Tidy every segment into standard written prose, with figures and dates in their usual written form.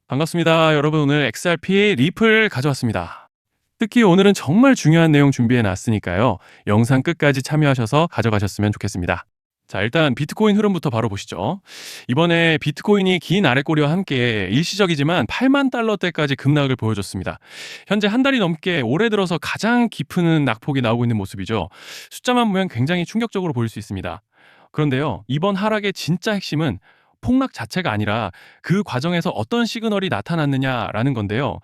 반갑습니다. 여러분 오늘 XRP 리플 가져왔습니다. 특히 오늘은 정말 중요한 내용 준비해 놨으니까요. 영상 끝까지 참여하셔서 가져가셨으면 좋겠습니다. 자, 일단 비트코인 흐름부터 바로 보시죠. 이번에 비트코인이 긴 아랫꼬리와 함께 일시적이지만 8만 달러대까지 급락을 보여줬습니다. 현재 한 달이 넘게 올해 들어서 가장 깊은 낙폭이 나오고 있는 모습이죠. 숫자만 보면 굉장히 충격적으로 보일 수 있습니다. 그런데요, 이번 하락의 진짜 핵심은 폭락 자체가 아니라 그 과정에서 어떤 시그널이 나타났느냐라는 건데요.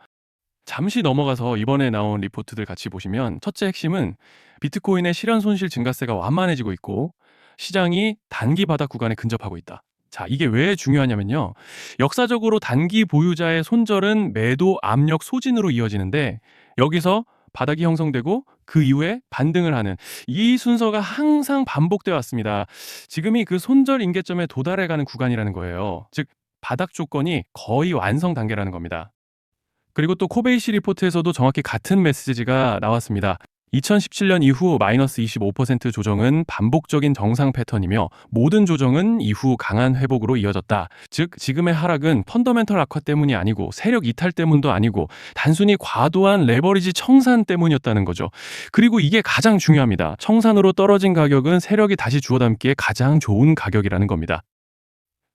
잠시 넘어가서 이번에 나온 리포트들 같이 보시면 첫째 핵심은 비트코인의 실현 손실 증가세가 완만해지고 있고 시장이 단기 바닥 구간에 근접하고 있다. 자, 이게 왜 중요하냐면요. 역사적으로 단기 보유자의 손절은 매도 압력 소진으로 이어지는데 여기서 바닥이 형성되고 그 이후에 반등을 하는 이 순서가 항상 반복되어 왔습니다. 지금이 그 손절 임계점에 도달해가는 구간이라는 거예요. 즉 바닥 조건이 거의 완성 단계라는 겁니다. 그리고 또 코베이시 리포트에서도 정확히 같은 메시지가 나왔습니다. 2017년 이후 마이너스 25% 조정은 반복적인 정상 패턴이며 모든 조정은 이후 강한 회복으로 이어졌다. 즉 지금의 하락은 펀더멘털 악화 때문이 아니고 세력 이탈 때문도 아니고 단순히 과도한 레버리지 청산 때문이었다는 거죠. 그리고 이게 가장 중요합니다. 청산으로 떨어진 가격은 세력이 다시 주워 담기에 가장 좋은 가격이라는 겁니다.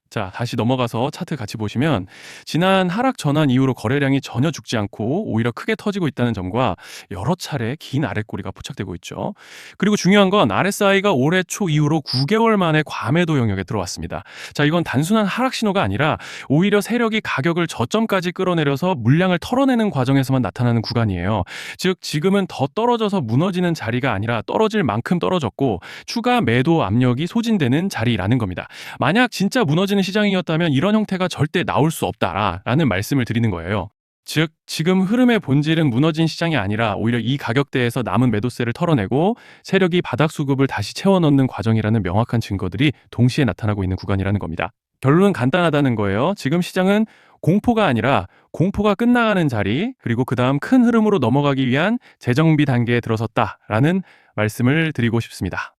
자, 다시 넘어가서 차트 같이 보시면 지난 하락 전환 이후로 거래량이 전혀 죽지 않고 오히려 크게 터지고 있다는 점과 여러 차례 긴 아랫꼬리가 포착되고 있죠. 그리고 중요한 건 RSI가 올해 초 이후로 9개월 만에 과매도 영역에 들어왔습니다. 자, 이건 단순한 하락 신호가 아니라 오히려 세력이 가격을 저점까지 끌어내려서 물량을 털어내는 과정에서만 나타나는 구간이에요. 즉 지금은 더 떨어져서 무너지는 자리가 아니라 떨어질 만큼 떨어졌고 추가 매도 압력이 소진되는 자리라는 겁니다. 만약 진짜 무너지는 시장이었다면 이런 형태가 절대 나올 수 없다라는 말씀을 드리는 거예요. 즉 지금 흐름의 본질은 무너진 시장이 아니라 오히려 이 가격대에서 남은 매도세를 털어내고 세력이 바닥 수급을 다시 채워 넣는 과정이라는 명확한 증거들이 동시에 나타나고 있는 구간이라는 겁니다. 결론은 간단하다는 거예요. 지금 시장은 공포가 아니라 공포가 끝나가는 자리, 그리고 그 다음 큰 흐름으로 넘어가기 위한 재정비 단계에 들어섰다라는 말씀을 드리고 싶습니다.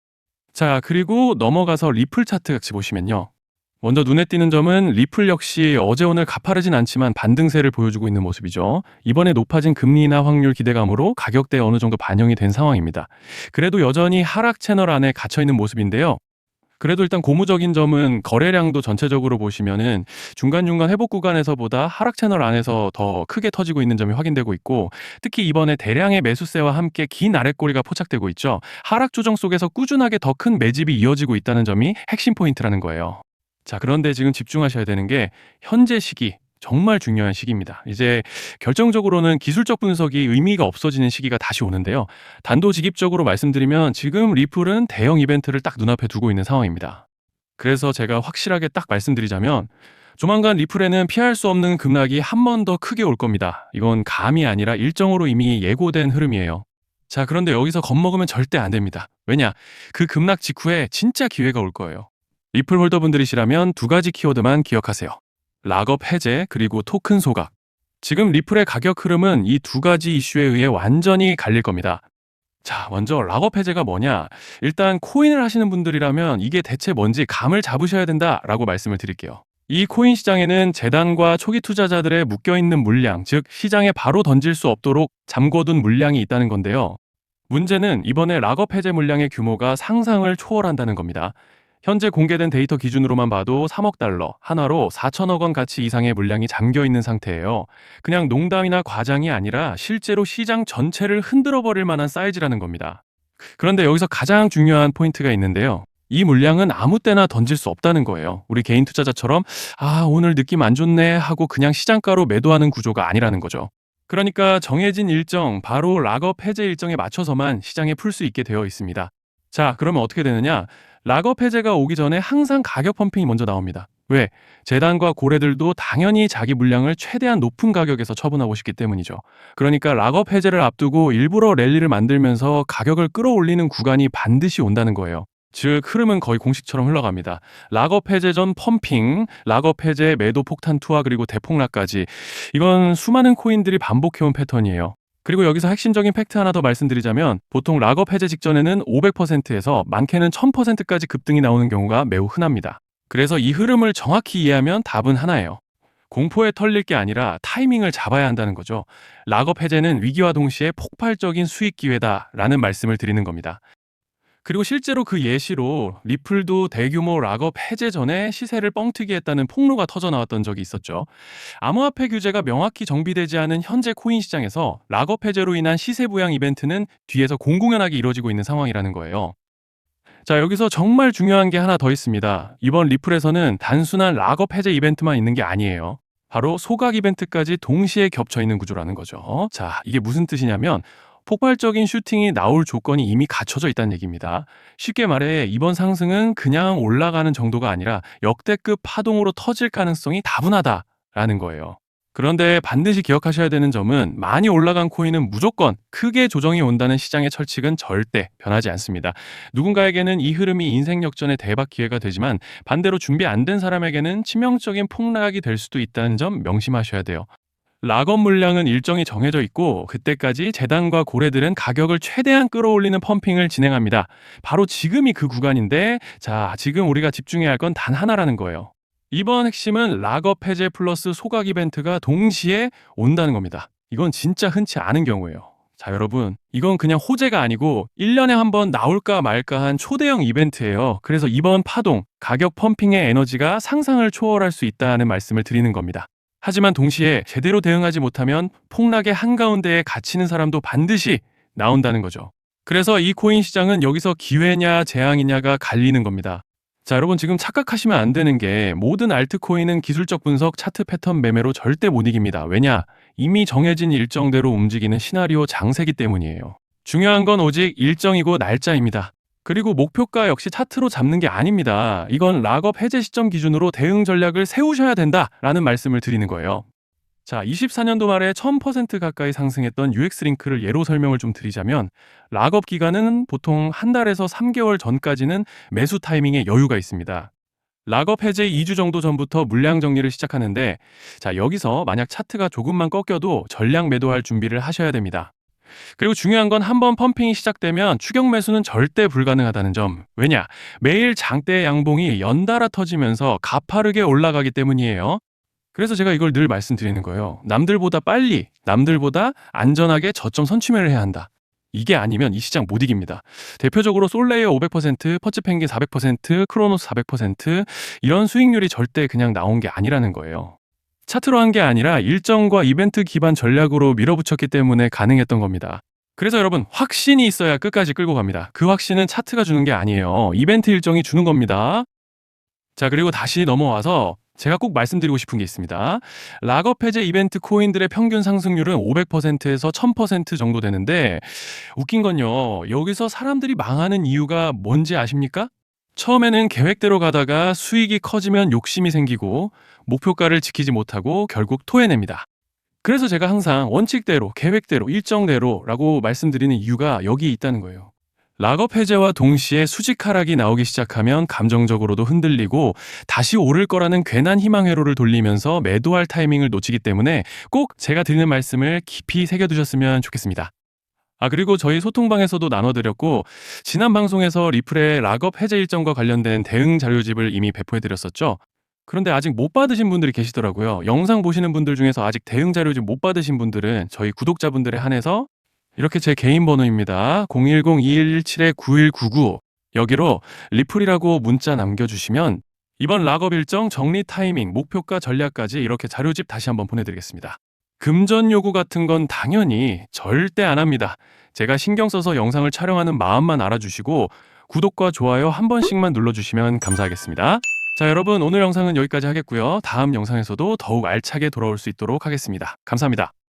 자, 그리고 넘어가서 리플 차트 같이 보시면요. 먼저 눈에 띄는 점은 리플 역시 어제 오늘 가파르진 않지만 반등세를 보여주고 있는 모습이죠. 이번에 높아진 금리나 확률 기대감으로 가격대에 어느 정도 반영이 된 상황입니다. 그래도 여전히 하락 채널 안에 갇혀있는 모습인데요. 그래도 일단 고무적인 점은 거래량도 전체적으로 보시면은 중간중간 회복 구간에서보다 하락 채널 안에서 더 크게 터지고 있는 점이 확인되고 있고 특히 이번에 대량의 매수세와 함께 긴 아랫꼬리가 포착되고 있죠. 하락 조정 속에서 꾸준하게 더 큰 매집이 이어지고 있다는 점이 핵심 포인트라는 거예요. 자, 그런데 지금 집중하셔야 되는 게 현재 시기, 정말 중요한 시기입니다. 이제 결정적으로는 기술적 분석이 의미가 없어지는 시기가 다시 오는데요. 단도직입적으로 말씀드리면 지금 리플은 대형 이벤트를 딱 눈앞에 두고 있는 상황입니다. 그래서 제가 확실하게 딱 말씀드리자면 조만간 리플에는 피할 수 없는 급락이 한 번 더 크게 올 겁니다. 이건 감이 아니라 일정으로 이미 예고된 흐름이에요. 자, 그런데 여기서 겁먹으면 절대 안 됩니다. 왜냐? 그 급락 직후에 진짜 기회가 올 거예요. 리플 홀더분들이시라면 두 가지 키워드만 기억하세요. 락업 해제 그리고 토큰 소각. 지금 리플의 가격 흐름은 이 두 가지 이슈에 의해 완전히 갈릴 겁니다. 자, 먼저 락업 해제가 뭐냐? 일단 코인을 하시는 분들이라면 이게 대체 뭔지 감을 잡으셔야 된다라고 말씀을 드릴게요. 이 코인 시장에는 재단과 초기 투자자들의 묶여있는 물량, 즉 시장에 바로 던질 수 없도록 잠궈둔 물량이 있다는 건데요. 문제는 이번에 락업 해제 물량의 규모가 상상을 초월한다는 겁니다. 현재 공개된 데이터 기준으로만 봐도 3억 달러, 한화로 4천억 원 가치 이상의 물량이 잠겨 있는 상태예요. 그냥 농담이나 과장이 아니라 실제로 시장 전체를 흔들어 버릴 만한 사이즈라는 겁니다. 그런데 여기서 가장 중요한 포인트가 있는데요. 이 물량은 아무 때나 던질 수 없다는 거예요. 우리 개인 투자자처럼 오늘 느낌 안 좋네 하고 그냥 시장가로 매도하는 구조가 아니라는 거죠. 그러니까 정해진 일정, 바로 락업 해제 일정에 맞춰서만 시장에 풀 수 있게 되어 있습니다. 자, 그러면 어떻게 되느냐? 락업 해제가 오기 전에 항상 가격 펌핑이 먼저 나옵니다. 왜? 재단과 고래들도 당연히 자기 물량을 최대한 높은 가격에서 처분하고 싶기 때문이죠. 그러니까 락업 해제를 앞두고 일부러 랠리를 만들면서 가격을 끌어올리는 구간이 반드시 온다는 거예요. 즉 흐름은 거의 공식처럼 흘러갑니다. 락업 해제 전 펌핑, 락업 해제 매도 폭탄 투하 그리고 대폭락까지 이건 수많은 코인들이 반복해온 패턴이에요. 그리고 여기서 핵심적인 팩트 하나 더 말씀드리자면 보통 락업 해제 직전에는 500%에서 많게는 1000%까지 급등이 나오는 경우가 매우 흔합니다. 그래서 이 흐름을 정확히 이해하면 답은 하나예요. 공포에 털릴 게 아니라 타이밍을 잡아야 한다는 거죠. 락업 해제는 위기와 동시에 폭발적인 수익 기회다라는 말씀을 드리는 겁니다. 그리고 실제로 그 예시로 리플도 대규모 락업 해제 전에 시세를 뻥튀기 했다는 폭로가 터져 나왔던 적이 있었죠. 암호화폐 규제가 명확히 정비되지 않은 현재 코인 시장에서 락업 해제로 인한 시세 부양 이벤트는 뒤에서 공공연하게 이루어지고 있는 상황이라는 거예요. 자, 여기서 정말 중요한 게 하나 더 있습니다. 이번 리플에서는 단순한 락업 해제 이벤트만 있는 게 아니에요. 바로 소각 이벤트까지 동시에 겹쳐 있는 구조라는 거죠. 자, 이게 무슨 뜻이냐면 폭발적인 슈팅이 나올 조건이 이미 갖춰져 있다는 얘기입니다. 쉽게 말해 이번 상승은 그냥 올라가는 정도가 아니라 역대급 파동으로 터질 가능성이 다분하다라는 거예요. 그런데 반드시 기억하셔야 되는 점은 많이 올라간 코인은 무조건 크게 조정이 온다는 시장의 철칙은 절대 변하지 않습니다. 누군가에게는 이 흐름이 인생 역전의 대박 기회가 되지만 반대로 준비 안 된 사람에게는 치명적인 폭락이 될 수도 있다는 점 명심하셔야 돼요. 락업 물량은 일정이 정해져 있고 그때까지 재단과 고래들은 가격을 최대한 끌어올리는 펌핑을 진행합니다. 바로 지금이 그 구간인데 자, 지금 우리가 집중해야 할 건 단 하나라는 거예요. 이번 핵심은 락업 해제 플러스 소각 이벤트가 동시에 온다는 겁니다. 이건 진짜 흔치 않은 경우예요. 자, 여러분, 이건 그냥 호재가 아니고 1년에 한 번 나올까 말까 한 초대형 이벤트예요. 그래서 이번 파동, 가격 펌핑의 에너지가 상상을 초월할 수 있다는 말씀을 드리는 겁니다. 하지만 동시에 제대로 대응하지 못하면 폭락의 한가운데에 갇히는 사람도 반드시 나온다는 거죠. 그래서 이 코인 시장은 여기서 기회냐 재앙이냐가 갈리는 겁니다. 자, 여러분 지금 착각하시면 안 되는 게 모든 알트코인은 기술적 분석, 차트 패턴 매매로 절대 못 이깁니다. 왜냐? 이미 정해진 일정대로 움직이는 시나리오 장세기 때문이에요. 중요한 건 오직 일정이고 날짜입니다. 그리고 목표가 역시 차트로 잡는 게 아닙니다. 이건 락업 해제 시점 기준으로 대응 전략을 세우셔야 된다라는 말씀을 드리는 거예요. 자, 24년도 말에 1000% 가까이 상승했던 UX링크를 예로 설명을 좀 드리자면 락업 기간은 보통 한 달에서 3개월 전까지는 매수 타이밍에 여유가 있습니다. 락업 해제 2주 정도 전부터 물량 정리를 시작하는데 자, 여기서 만약 차트가 조금만 꺾여도 전량 매도할 준비를 하셔야 됩니다. 그리고 중요한 건 한번 펌핑이 시작되면 추격 매수는 절대 불가능하다는 점. 왜냐? 매일 장대 양봉이 연달아 터지면서 가파르게 올라가기 때문이에요. 그래서 제가 이걸 늘 말씀드리는 거예요. 남들보다 빨리, 남들보다 안전하게 저점 선취매를 해야 한다. 이게 아니면 이 시장 못 이깁니다. 대표적으로 솔레이어 500%, 퍼츠펭귄 400%, 크로노스 400% 이런 수익률이 절대 그냥 나온 게 아니라는 거예요. 차트로 한 게 아니라 일정과 이벤트 기반 전략으로 밀어붙였기 때문에 가능했던 겁니다. 그래서 여러분 확신이 있어야 끝까지 끌고 갑니다. 그 확신은 차트가 주는 게 아니에요. 이벤트 일정이 주는 겁니다. 자, 그리고 다시 넘어와서 제가 꼭 말씀드리고 싶은 게 있습니다. 락업 해제 이벤트 코인들의 평균 상승률은 500%에서 1000% 정도 되는데 웃긴 건요. 여기서 사람들이 망하는 이유가 뭔지 아십니까? 처음에는 계획대로 가다가 수익이 커지면 욕심이 생기고 목표가를 지키지 못하고 결국 토해냅니다. 그래서 제가 항상 원칙대로, 계획대로, 일정대로라고 말씀드리는 이유가 여기 있다는 거예요. 락업 해제와 동시에 수직 하락이 나오기 시작하면 감정적으로도 흔들리고 다시 오를 거라는 괜한 희망 회로를 돌리면서 매도할 타이밍을 놓치기 때문에 꼭 제가 드리는 말씀을 깊이 새겨두셨으면 좋겠습니다. 그리고 저희 소통방에서도 나눠드렸고 지난 방송에서 리플의 락업 해제 일정과 관련된 대응 자료집을 이미 배포해드렸었죠. 그런데 아직 못 받으신 분들이 계시더라고요. 영상 보시는 분들 중에서 아직 대응 자료집 못 받으신 분들은 저희 구독자분들에 한해서 이렇게 제 개인 번호입니다. 010-2117-9199 여기로 리플이라고 문자 남겨주시면 이번 락업 일정 정리 타이밍, 목표가 전략까지 이렇게 자료집 다시 한번 보내드리겠습니다. 금전 요구 같은 건 당연히 절대 안 합니다. 제가 신경 써서 영상을 촬영하는 마음만 알아주시고 구독과 좋아요 한 번씩만 눌러주시면 감사하겠습니다. 자, 여러분 오늘 영상은 여기까지 하겠고요. 다음 영상에서도 더욱 알차게 돌아올 수 있도록 하겠습니다. 감사합니다.